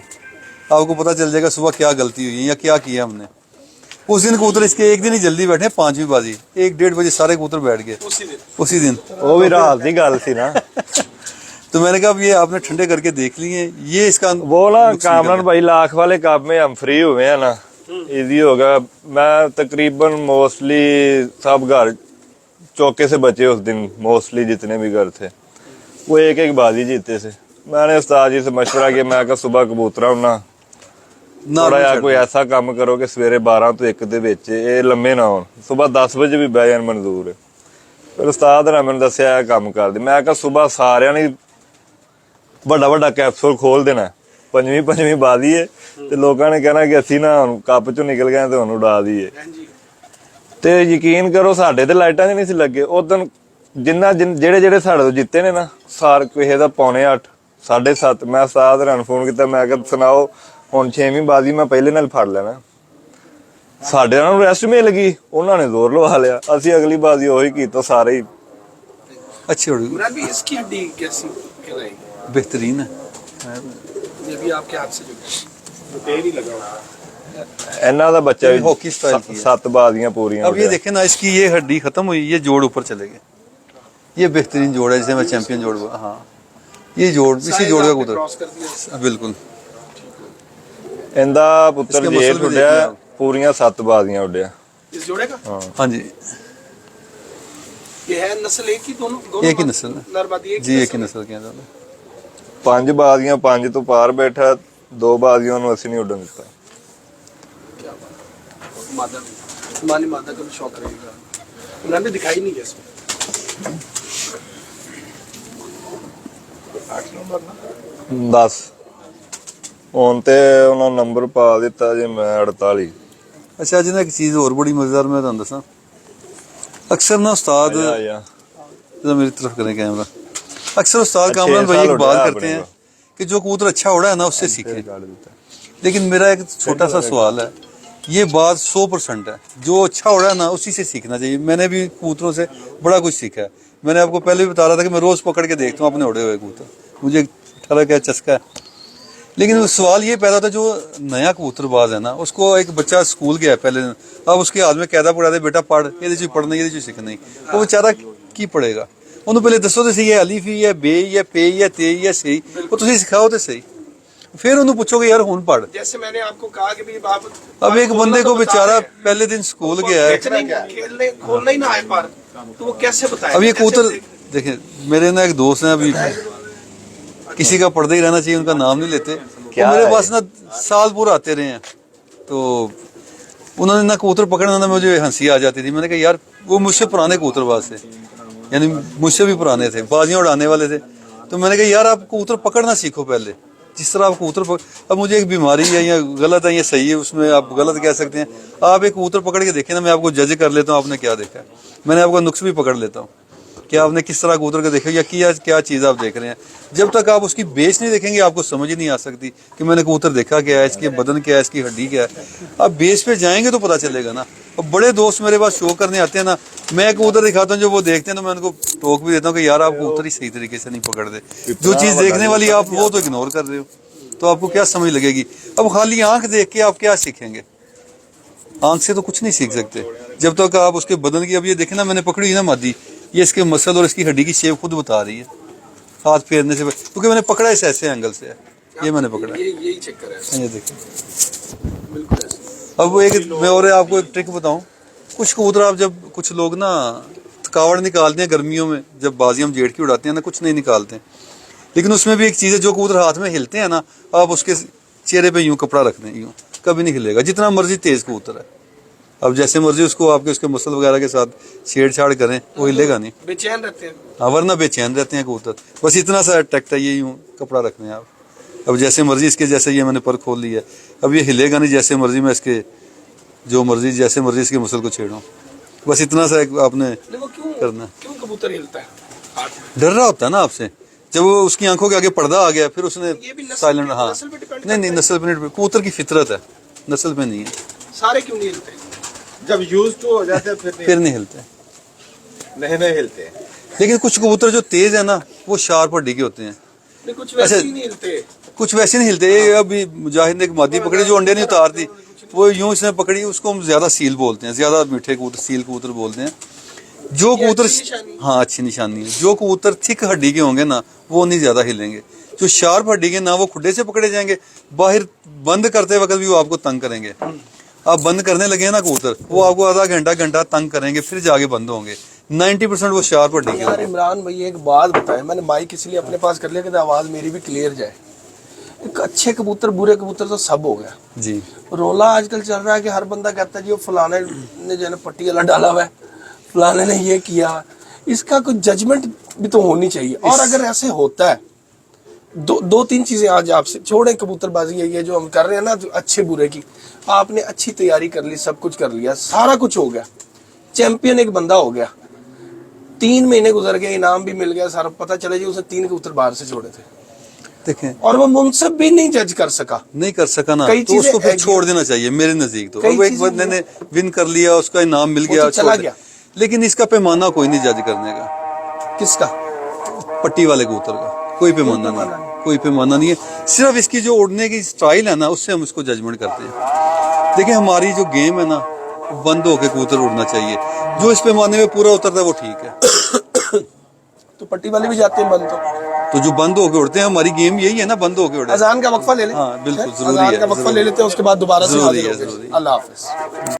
आपको पता चल जाएगा सुबह क्या गलती हुई है या क्या किया हमने। उस दिन कबूतर इसके एक दिन ही जल्दी बैठे, 5वीं बाजी 1-1.5 बजे सारे कबूतर बैठ गए उसी दिन। वो भी रात की गल सी ना। तो मैंने कहा अब ये आपने ठंडे करके देख लिए, ये इसका वो ना कामरान भाई लाख वाले काम में हम फ्री हुए हैं ना, इजी होगा। मैं तकरीबन मोस्टली सब घर चौके से बचे उस दिन, मोस्टली जितने भी घर थे वो एक बाजी जीते से। मैंने उस्ताद जी से मशवरा किया, मैं कहा सुबह कबूतरा ना थोड़ा जिहा कोई ऐसा काम करो कि सवेरे 12 ਤੋਂ 1 ਦੇ ਵਿੱਚ ਇਹ ਲੰਮੇ ਨਾ ਹੋਣ, ਸੁਬਹ 10 ਵਜੇ ਵੀ ਬਹਿ ਜਾਣ ਮਨਜ਼ੂਰ ਹੈ। ਫਿਰ ਉਸਤਾਦ ਨੇ ਮੈਨੂੰ ਦੱਸਿਆ ਇਹ ਕੰਮ ਕਰਦੇ, ਮੈਂ ਕਿਹਾ ਸੁਬਹ ਸਾਰਿਆਂ ਨੇ ਵੱਡਾ ਵੱਡਾ ਕੈਪਸੂਲ ਖੋਲ ਦੇਣਾ, ਪੰਜਵੀਂ ਬਾਜ਼ੀ ਹੈ ਤੇ ਲੋਕਾਂ ਨੇ ਕਹਿਣਾ ਕਿ ਅਸੀਂ ਨਾ ਹੁਣ ਕੱਪ ਚੋਂ ਨਿਕਲ ਗਏ ਤੇ ਹੁਣ ਉਡਾ ਦਈਏ। ਤੇ ਯਕੀਨ ਕਰੋ ਸਾਡੇ ਤੇ ਲਾਈਟਾਂ 'ਚ ਨਹੀਂ ਸੀ ਲੱਗੇ ਉਦੋਂ, ਜਿਹੜੇ ਸਾਡੇ ਤੋਂ ਜਿੱਤੇ ਨੇ ਨਾ, ਸਾਰ ਕਿਸੇ ਦਾ 7:45 7:30। ਮੈਂ ਉਸਤਾਦ ਨੂੰ ਫੋਨ ਕੀਤਾ, ਮੈਂ ਕਿਹਾ ਸੁਣਾਓ ਹੁਣ 6ਵੀਂ ਬਾਜ਼ੀ ਮੈਂ ਪਹਿਲੇ ਨਾਲ ਫੜ ਲੈਣਾ। ਸਾਡੇ ਨਾਲ ਰੈਸਟ ਮਿਲ ਗਈ, ਉਹਨਾਂ ਨੇ ਜ਼ੋਰ ਲਵਾ ਲਿਆ, ਅਸੀਂ ਅਗਲੀ ਬਾਜ਼ੀ ਉਹੀ ਕੀਤਾ, ਸਾਰੇ ਹੀ अच्छी उड़ी, इसकी हड्डी कैसी कहलाएगी? बेहतरीन है। ये भी आपके हाथ से जो तेल ही लगा हुआ। ਇਹਨਾਂ ਦਾ ਬੱਚਾ ਵੀ हॉकी स्टाइल की है। 7 ਬਾਜ਼ੀਆਂ ਪੂਰੀਆਂ अब ये देखें ना, इसकी ये हड्डी खत्म हुई, ये जोड़ ऊपर चले गए, ये बेहतरीन जोड़ है जिसे मैं चैंपियन जोड़ हुआ। हाँ ये जोड़, इसी जोड़ का क्रॉस कर दिया। कबूतर बिल्कुल। ਇਹਦਾ ਪੁੱਤਰ इसके ਜੇ मसल भी ਉੱਡਿਆ देखिए आप। ਪੂਰੀਆਂ 7 ਬਾਜ਼ੀਆਂ ਉੱਡਿਆ। इस जोड़े का हाँ जी ये है नस्ल एक ही, दोनों एक ही नस्ल है नर मादी एक जी, ही एक ही नस्ल के अंदर। 5 ਬਾਜ਼ੀਆਂ 5 ਤੋਂ ਪਾਰ ਬੈਠਾ, 2 ਬਾਜ਼ੀਆਂ ਨੂੰ ਅਸੀਂ ਨਹੀਂ ਉੱਡਣ ਦਿੱਤਾ। क्या बात है। मादा मानी मादा का भी शौक रहेगा, उन्होंने दिखाई नहीं है इसमें। 8 नंबर ना 10 ਹੁਣ ਤੇ ਉਹਨਾਂ ਨੰਬਰ ਪਾ ਦਿੱਤਾ ਜੇ ਮੈਂ 48। अच्छा जी ना एक चीज़ और बड़ी मज़ेदार मैं तुहानू दसां, अक्सर ना उस्ताद ਆਇਆ जरा मेरी तरफ करें कैमरा, अक्सर उस्ताद अच्छे कामरान भाई साल एक उड़ा बात है करते अपने हैं कि जो कबूतर अच्छा उड़ा है ना उससे सीखें, लेकिन मेरा एक छोटा सा सवाल है, ये बात 100% है, जो अच्छा उड़ा है ना उसी से सीखना चाहिए। मैंने भी कबूतरों से बड़ा कुछ सीखा है, मैंने आपको पहले भी बता रहा था कि मैं रोज़ पकड़ के देखता हूँ अपने उड़े हुए कबूतर, मुझे 18 का चस्का है। लेकिन वो सवाल ये पैदा होता है, जो नया कबूतरबाज है ना, उसको एक बच्चा स्कूल गया पहले दिन, अब उसके हाथ में कैदा पड़ा दे, बेटा पढ़, ये पढ़ना ये सीखना, वो बेचारा की पढ़ेगा? ਉਹਨੂੰ ਪਹਿਲੇ ਦੱਸੋ ਤੇ ਸਹੀ, ਹੈ ਅਲੀਫ ਹੀ ਹੈ, ਬੇ ਹੀ ਹੈ, ਪੇ ਹੀ ਹੈ, ਤੇ ਹੀ ਹੈ, ਸਹੀ, ਉਹ ਤੁਸੀਂ ਸਿਖਾਓ ਤੇ ਸਹੀ, फिर उन्हें पूछोगे यार हुन पढ़। जैसे मैंने आपको कहा कि भी आप अब एक बंदे को बेचारा पहले दिन स्कूल गया है, खेलने खोलना ही ना आए पर, तो वो कैसे बताए? अब ये कबूतर देखें, मेरे ना एक दोस्त हैं, अभी किसी का पढ़ते ही रहना चाहिए, उनका नाम नहीं लेते, वो मेरे पास ना साल पूरा आते रहे हैं, तो उन्होंने ना कबूतर पकड़ना ना मुझे हंसी आ जाती थी। मैंने कहा यार वो मुझसे पुराने कबूतरबाज थे, यानी मुझसे भी पुराने थे, बाजियां उड़ाने वाले थे, तो मैंने कहा यार आप कबूतर पकड़ना सीखो पहले, जिस तरह आप कबूतर अब मुझे एक बीमारी है या गलत है या सही है, उसमें आप गलत कह सकते हैं। आप एक कबूतर पकड़ के देखें ना, मैं आपको जज कर लेता हूँ आपने क्या देखा है, मैंने आपका नुक्स भी पकड़ लेता हूँ कि आपने किस तरह कबूतर को देखा या क्या चीज़ आप देख रहे हैं। जब तक आप उसकी बेस नहीं देखेंगे आपको समझ ही नहीं आ सकती कि मैंने कबूतर देखा क्या है, इसके बदन क्या है, इसकी हड्डी क्या है। आप बेस पे जाएंगे तो पता चलेगा ना। अब बड़े दोस्त मेरे पास शो करने आते हैं ना, मैं कबूतर दिखाता हूँ, जो वो देखते हैं तो मैं उनको टोक भी देता हूँ कि यार आप कबूतर ही सही तरीके से नहीं पकड़ दे, जो चीज़ देखने वाली आप वो तो इग्नोर कर रहे हो, तो आपको क्या समझ लगेगी। अब खाली आंख देख के आप क्या सीखेंगे? आंख से तो कुछ नहीं सीख सकते जब तक आप उसके बदन की, अब ये देखे ना मैंने पकड़ी ना मादी, ये इसके मसल और इसकी हड्डी की शेप खुद बता रही है हाथ फेरने से, क्योंकि मैंने पकड़ा इस ऐसे एंगल से है, ये मैंने पकड़ा, यही चक्कर है, ये देखिए बिल्कुल ऐसे। अब वो एक मैं और आपको एक ट्रिक बताऊं, कुछ कबूतर आप जब कुछ लोग ना थकावट निकालते हैं गर्मियों में, जब बाजी हम जेठ की उड़ाते हैं ना, कुछ नहीं निकालते, लेकिन उसमें भी एक चीज़ है, जो कबूतर हाथ में हिलते हैं ना, आप उसके चेहरे पे यूं कपड़ा रख दें, यूं कभी नहीं हिलेगा, जितना मर्जी तेज कबूतर है। अब जैसे मर्जी उसको आपके उसके मसल वगैरह के साथ छेड़छाड़ करें, वो हिलेगा नहीं, बेचैन रहते हैं। हाँ, वरना बेचैन रहते हैं कबूतर। बस इतना सा अट्रैक्ट है, ये यूं कपड़ा रख दें आप। अब जैसे मर्जी इसके, जैसे ये मैंने पर खोल लिया, अब ये हिलेगा नहीं, जैसे मर्जी मैं इसके जो मर्जी जैसे मर्जी इसके मसल को छेड़ूं, बस इतना सा आपने करना। क्यों कबूतर हिलता है? डर रहा होता है ना आपसे, जब वो उसकी आंखों के आगे पर्दा आ गया, फिर उसने साइलेंट, हाँ नहीं नस्ल पे, कबूतर की फितरत है, नस्ल पे नहीं है। सारे क्यों नहीं हिलते? जब यूज टू हो जाते हैं फिर नहीं हिलते, नहीं हिलते। लेकिन कुछ कबूतर जो तेज है ना, वो शार्प हड्डी के होते हैं, कुछ वैसे ही नहीं हिलते, कुछ वैसे नहीं हिलते। ये अभी मुजाहिद ने एक मादी पकड़ी जो अंडे नहीं उतारती, वो यूं इसने पकड़ी, उसको हम ज्यादा सील बोलते हैं, ज्यादा मीठे कबूतर सील कबूतर बोलते हैं। जो कबूतर, हाँ अच्छी निशानी है, जो कबूतर थिक हड्डी के होंगे ना, वो नहीं ज्यादा हिलेंगे। जो शार्प हड्डी के ना, वो खुड्डे से पकड़े जाएंगे, बाहर बंद करते वक्त भी वो आपको तंग करेंगे। आप बंद करने लगे ना कबूतर, वो आपको आधा घंटा तंग करेंगे, फिर जाके बंद होंगे। 90% वो शार्प हड्डी के। यार इमरान भाई एक बात बताएं, मैंने माइक इसलिए अपने पास कर लिया कि आवाज मेरी भी क्लियर जाए। एक अच्छे कबूतर बुरे कबूतर तो सब हो गया जी। रोला आजकल चल रहा है कि हर बंदा कहता है जी वो फलाने ने जो है पट्टी वाला डाला हुआ है, फलाने ने ये किया। इसका कुछ जजमेंट भी तो होनी चाहिए। और अगर ऐसे होता है, दो तीन चीजें आज आपसे छोड़ें कबूतरबाजी है ये जो हम कर रहे हैं ना, अच्छे बुरे की, आपने अच्छी तैयारी कर ली, सब कुछ कर लिया, सारा कुछ हो गया, चैंपियन एक बंदा हो गया, 3 महीने गुजर गए, इनाम भी मिल गया, सारा पता चले जी उसने 3 कबूतर बाहर से छोड़े थे, देखें, और वो मुनसिफ भी नहीं जज कर सका ना, तो उसको फिर छोड़ देना चाहिए मेरे नजदीक। तो अब एक बंदे ने विन कर लिया, उसका इनाम मिल गया, चला गया, लेकिन इसका पैमाना कोई नहीं जज करने का। किसका? पट्टी वाले कबूतर का कोई पैमाना नहीं, कोई पैमाना नहीं है। सिर्फ इसकी जो उड़ने की स्टाइल है ना, उससे हम इसको जजमेंट करते हैं। देखिए हमारी जो गेम है ना, बंद होके कबूतर उड़ना चाहिए, जो इस पैमाने में पूरा उतरता है वो ठीक है। तो पट्टी वाले भी जाते हैं बंद, तो जो बंद होके उड़ते हैं, हमारी गेम यही है ना, बंद होके उड़े। अजान का वक्फा ले लें। हाँ बिल्कुल जरूरी अजान है, का वक्फा ले लेते हैं, उसके बाद दोबारा से जरूरी है, हाजिर होंगे। जरूरी। अल्लाह हाफिज।